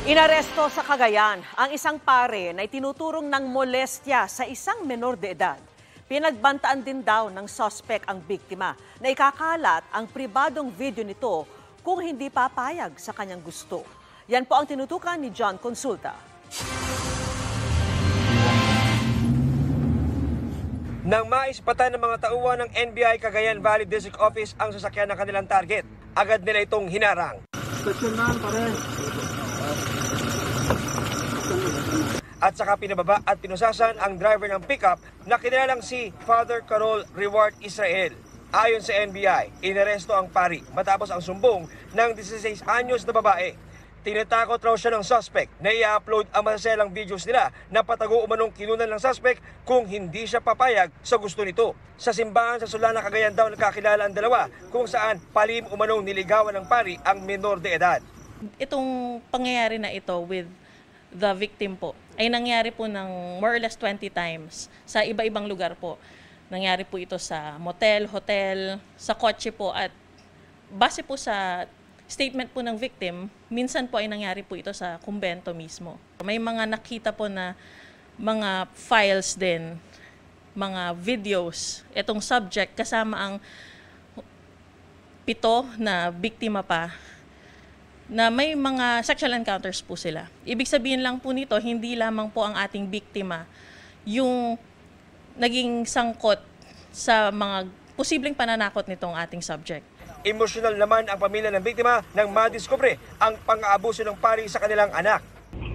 Inaresto sa Cagayan ang isang pare na itinuturong ng molestya sa isang menor de edad. Pinagbantaan din daw ng suspect ang biktima na ikakalat ang pribadong video nito kung hindi papayag sa kanyang gusto. Yan po ang tinutukan ni John Consulta. Nang maispatan ng mga tauhan ng NBI Cagayan Valley District Office ang sasakyan ng kanilang target, agad nila itong hinarang. At saka pinababa at pinusasan ang driver ng pickup na kinilalang si Father Carol Reward Israel. Ayon sa NBI, inaresto ang pari matapos ang sumbong ng 16 anyos na babae. Tinatakot raw siya ng suspect na i-upload ang masaselang videos nila na patago umanong kinunan ng suspect kung hindi siya papayag sa gusto nito. Sa simbahan sa Solana, Cagayan daw nagkakilala ang dalawa kung saan palim umanong niligawan ng pari ang menor de edad. Itong pangyayari na ito with the victim po ay nangyari po ng more or less 20 times sa iba-ibang lugar po. Nangyari po ito sa motel, hotel, sa kotse po at base po sa statement po ng victim, minsan po ay nangyari po ito sa kumbento mismo. May mga nakita po na mga files din, mga videos, itong subject kasama ang 7 na biktima pa, na may mga sexual encounters po sila. Ibig sabihin lang po nito, hindi lamang po ang ating biktima yung naging sangkot sa mga posibleng pananakot nitong ating subject. Emosyonal naman ang pamilya ng biktima nang madiskubre ang pang-aabuso ng pari sa kanilang anak.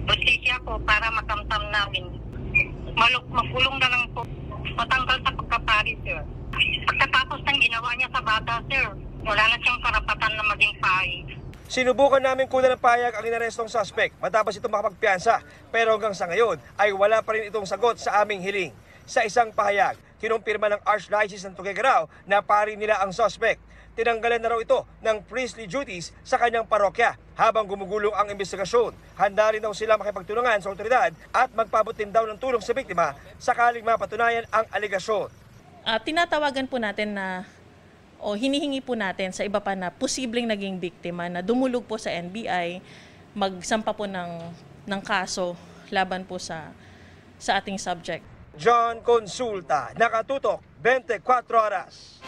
Justisya po para makamtam namin. Makulong na lang po. Matanggal sa pagkapari, sir. Pagkatapos ng ginawa niya sa bata, sir, wala na siyang karapatan na maging pari. Sinubukan namin kunan ng payag ang inarestong suspect matapos itong makapagpiyansa. Pero hanggang sa ngayon ay wala pa rin itong sagot sa aming hiling. Sa isang pahayag, kinumpirma ng Archdiocese ng Tuguegarao na pari nila ang suspect. Tinanggalan na raw ito ng priestly duties sa kanyang parokya habang gumugulong ang investigasyon. Handa rin daw sila makipagtulungan sa otoridad at magpaabot din daw ng tulong sa biktima sakaling mapatunayan ang aligasyon. Tinatawagan po natin na o hinihingi po natin sa iba pa na posibleng naging biktima na dumulog po sa NBI, magsampa po ng kaso laban po sa ating subject. John Consulta, nakatutok 24 oras.